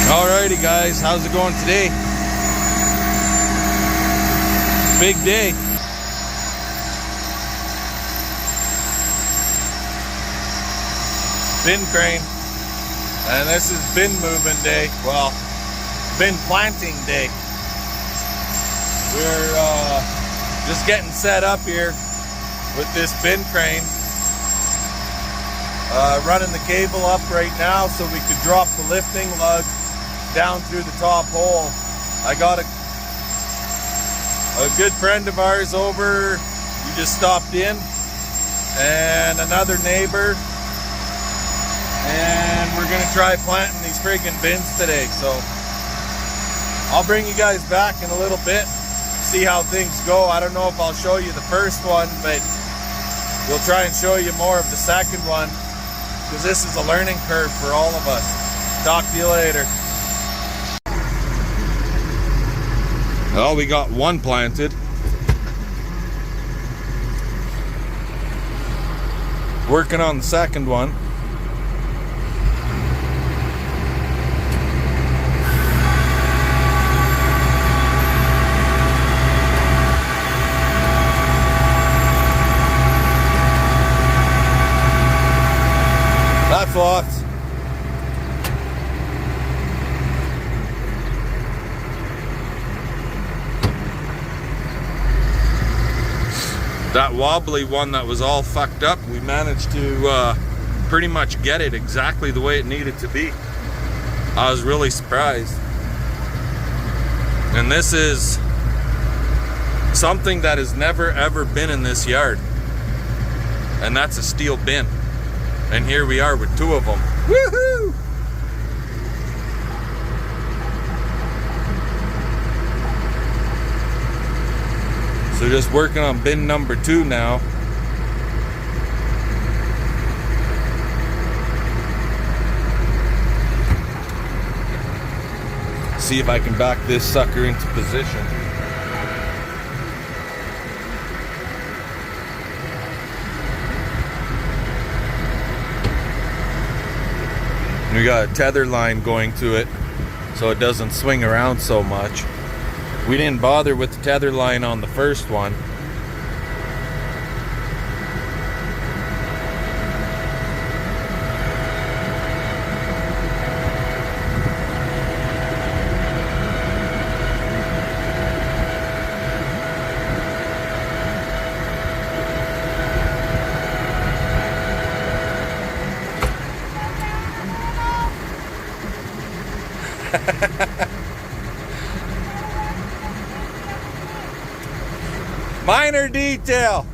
Alrighty guys, how's it going today? Big day. Bin crane. And this is bin moving day. Well, bin planting day. We're just getting set up here with this bin crane. Running the cable up right now so we could drop the lifting lug down through the top hole. I got a good friend of ours over. He just stopped in, and another neighbor, and we're gonna try planting these friggin' bins today. So I'll bring you guys back in a little bit, see how things go. I don't know if I'll show you the first one, but we'll try and show you more of the second one, because this is a learning curve for all of us. Talk to you later. Well, we got one planted. Working on the second one. That's lots. That wobbly one that was all fucked up, we managed to pretty much get it exactly the way it needed to be. I was really surprised. And this is something that has never ever been in this yard. And that's a steel bin. And here we are with two of them. Woohoo! So just working on bin number 2 now. See if I can back this sucker into position. We got a tether line going to it so it doesn't swing around so much. We didn't bother with the tether line on the first one. Minor detail.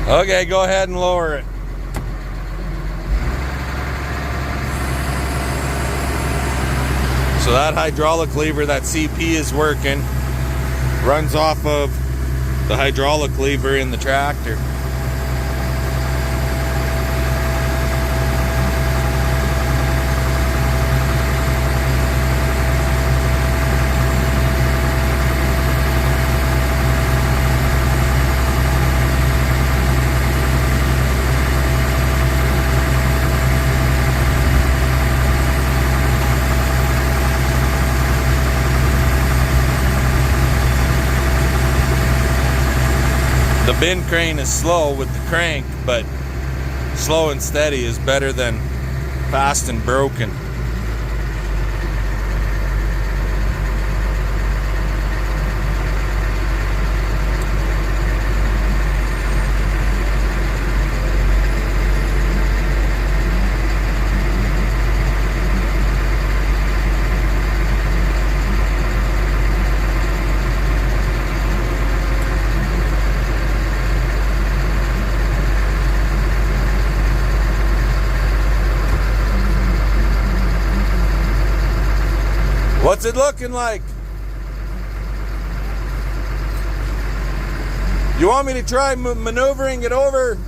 Okay, go ahead and lower it. So that hydraulic lever, that CP is working, runs off of the hydraulic lever in the tractor. The bin crane is slow with the crank, but slow and steady is better than fast and broken. What's it looking like? You want me to try maneuvering it over?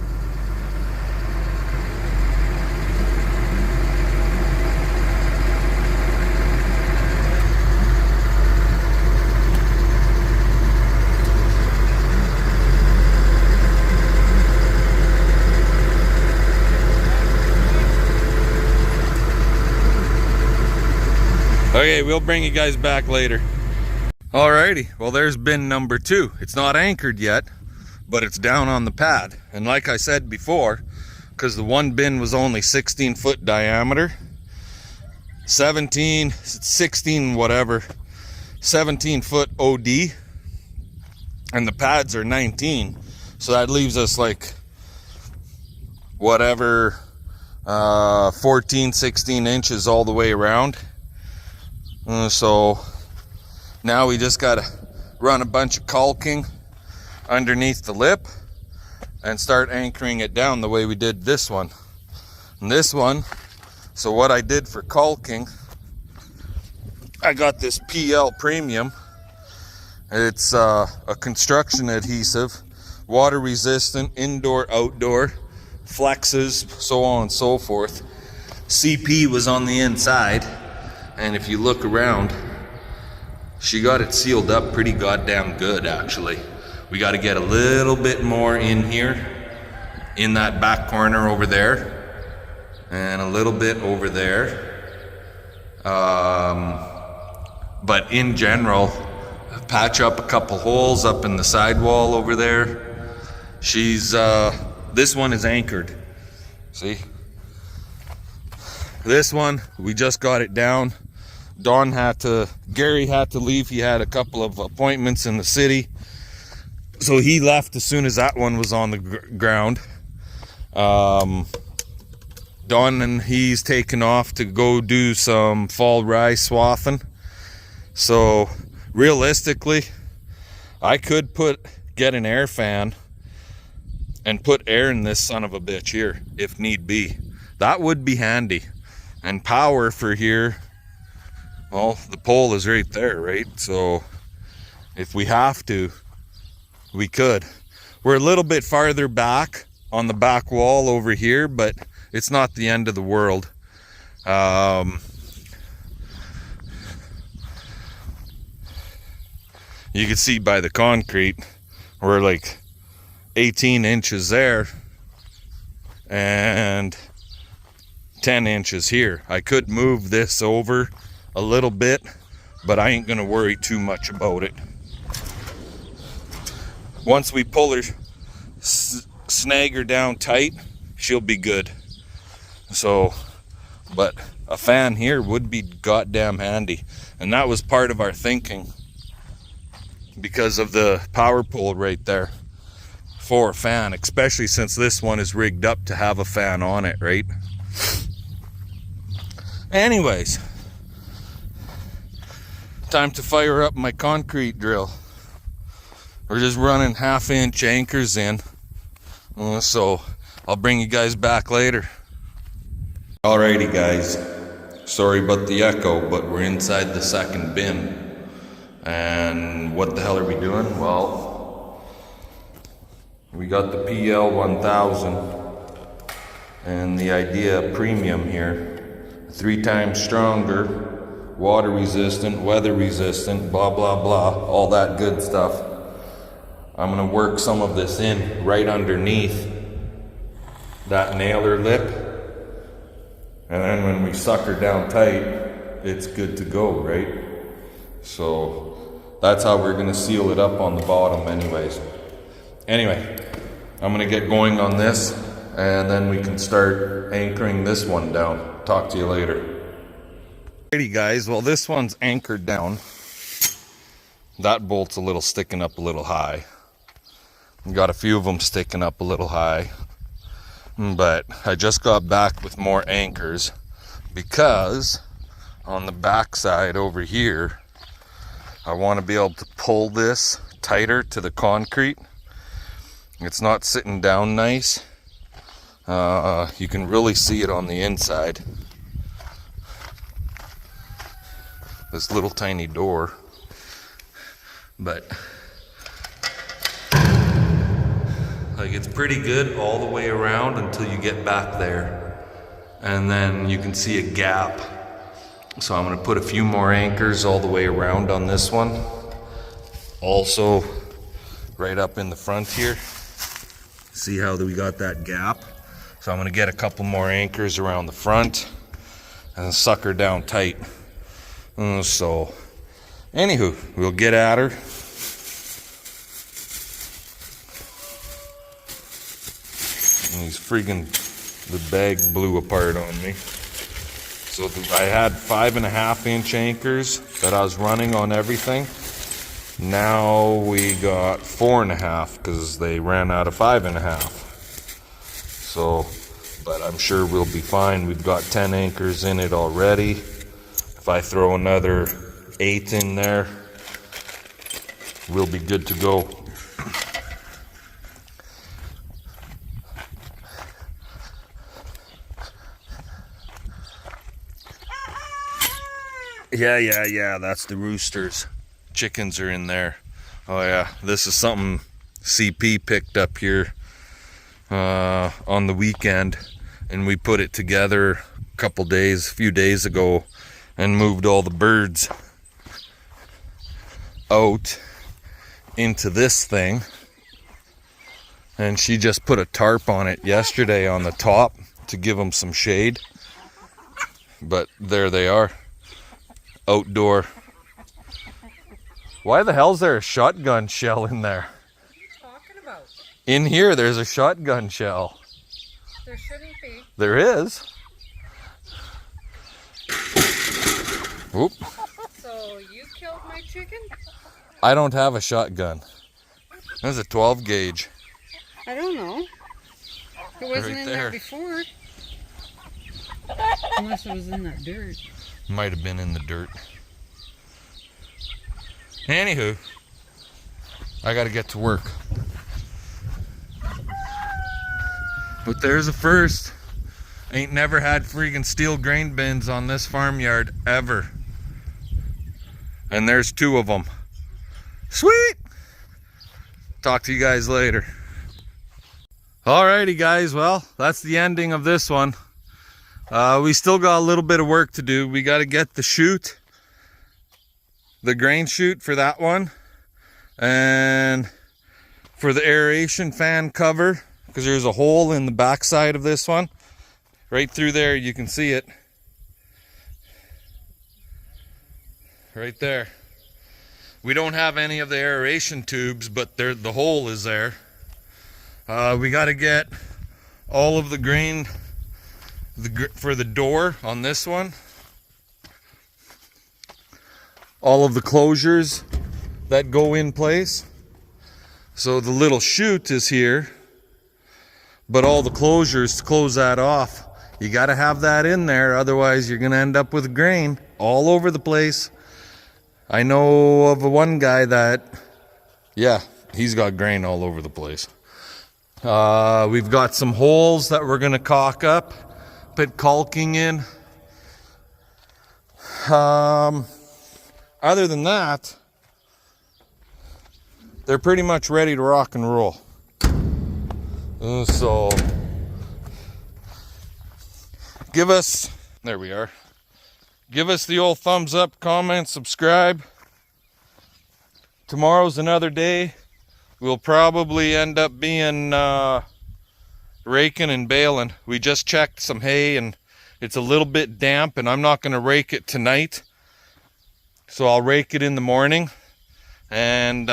Okay, we'll bring you guys back later. Alrighty, well there's bin number 2. It's not anchored yet, but it's down on the pad. And like I said before, because the one bin was only 16 foot diameter, 17 foot OD, and the pads are 19. So that leaves us like whatever, 14, 16 inches all the way around. So now we just gotta run a bunch of caulking underneath the lip and start anchoring it down the way we did this one. And this one, so what I did for caulking, I got this PL Premium. It's a construction adhesive, water resistant, indoor, outdoor, flexes, so on and so forth. CP was on the inside. And if you look around, she got it sealed up pretty goddamn good, actually. We got to get a little bit more in here, in that back corner over there, and a little bit over there. But in general, patch up a couple holes up in the sidewall over there. She's, this one is anchored. See? This one, we just got it down. Gary had to leave. He had a couple of appointments in the city. So he left as soon as that one was on the ground. Don and he's taken off to go do some fall rye swathing. So realistically, I could get an air fan and put air in this son of a bitch here if need be. That would be handy. And power for here, well, the pole is right there, right? So if we have to, we could. We're a little bit farther back on the back wall over here, but it's not the end of the world. You can see by the concrete, we're like 18 inches there and 10 inches here. I could move this over a little bit, but I ain't gonna worry too much about it. Once we pull her, snag her down tight, she'll be good. So, but a fan here would be goddamn handy. And that was part of our thinking because of the power pole right there for a fan, especially since this one is rigged up to have a fan on it, right? Anyways, time to fire up my concrete drill. We're just running 1/2 inch anchors in, so I'll bring you guys back later. Alrighty guys, sorry about the echo, but we're inside the second bin. And what the hell are we doing? Well, we got the PL 1000 and the Idea Premium here. 3 times stronger, water resistant, weather resistant, blah blah blah, all that good stuff. I'm gonna work some of this in right underneath that nailer lip, and then when we suck her down tight, it's good to go, right? So that's how we're gonna seal it up on the bottom anyways. Anyway, I'm gonna get going on this, and then we can start anchoring this one down. Talk to you later. Alrighty guys, well this one's anchored down. That bolt's a little sticking up a little high. We got a few of them sticking up a little high. But I just got back with more anchors because on the back side over here, I want to be able to pull this tighter to the concrete. It's not sitting down nice. You can really see it on the inside. This little tiny door. But Like, it's pretty good all the way around until you get back there. And then you can see a gap. So I'm gonna put a few more anchors all the way around on this one. Also, right up in the front here. See how we got that gap? So I'm gonna get a couple more anchors around the front and suck her down tight. So, anywho, we'll get at her. And these freaking, the bag blew apart on me. So I had 5.5 inch anchors that I was running on everything. Now we got 4.5 because they ran out of 5.5. So, but I'm sure we'll be fine. We've got 10 anchors in it already. If I throw another 8 in there, we'll be good to go. Yeah, that's the roosters. Chickens are in there. Oh yeah, this is something CP picked up here on the weekend, and we put it together a few days ago, and moved all the birds out into this thing. And she just put a tarp on it yesterday on the top to give them some shade. But there they are. Outdoor. Why the hell's there a shotgun shell in there? What are you talking about? In here, there's a shotgun shell. There shouldn't be. There is. Oop. So you killed my chicken? I don't have a shotgun. That's a 12 gauge. I don't know. It wasn't Right in there. there before. Unless it was in that dirt. Might have been in the dirt. Anywho, I gotta get to work. But there's a first. Ain't never had freaking steel grain bins on this farmyard ever. And there's 2 of them. Sweet! Talk to you guys later. Alrighty guys, well, that's the ending of this one. We still got a little bit of work to do. We got to get the chute, the grain chute for that one, and for the aeration fan cover, because there's a hole in the backside of this one. Right through there, you can see it. Right there. We don't have any of the aeration tubes, but the hole is there. We got to get all of the grain for the door on this one. All of the closures that go in place. So the little chute is here, but all the closures to close that off, you got to have that in there, otherwise you're going to end up with grain all over the place. I know of one guy that, yeah, he's got grain all over the place. We've got some holes that we're going to caulk up, put caulking in. Other than that, they're pretty much ready to rock and roll. So, there we are. Give us the old thumbs up, comment, subscribe. Tomorrow's another day. We'll probably end up being raking and baling. We just checked some hay and it's a little bit damp, and I'm not going to rake it tonight. So I'll rake it in the morning, and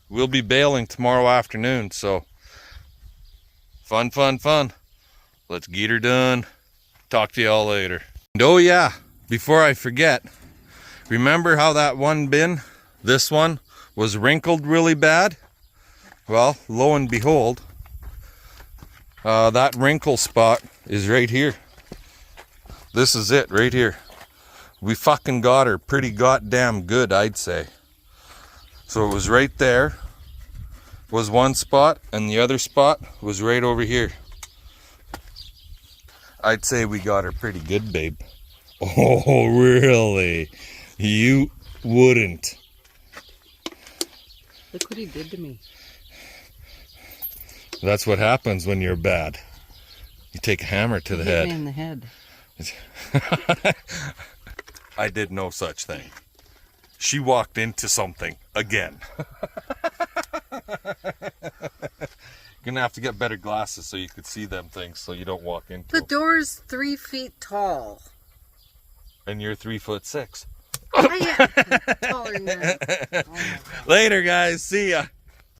we'll be baling tomorrow afternoon. So fun. Let's get her done. Talk to y'all later. And oh yeah, before I forget, remember how that one bin, this one, was wrinkled really bad? Well, lo and behold, that wrinkle spot is right here. This is it right here. We fucking got her pretty goddamn good, I'd say. So it was right there, was one spot, and the other spot was right over here. I'd say we got her pretty good, babe. Oh, really? You wouldn't. Look what he did to me. That's what happens when you're bad. You take a hammer to the Hit me head. in the head. I did no such thing. She walked into something again. You're gonna have to get better glasses so you could see them things so you don't walk into The them. door's 3 feet tall. And you're 3'6". I am taller than that. Oh my God. Later, guys. See ya.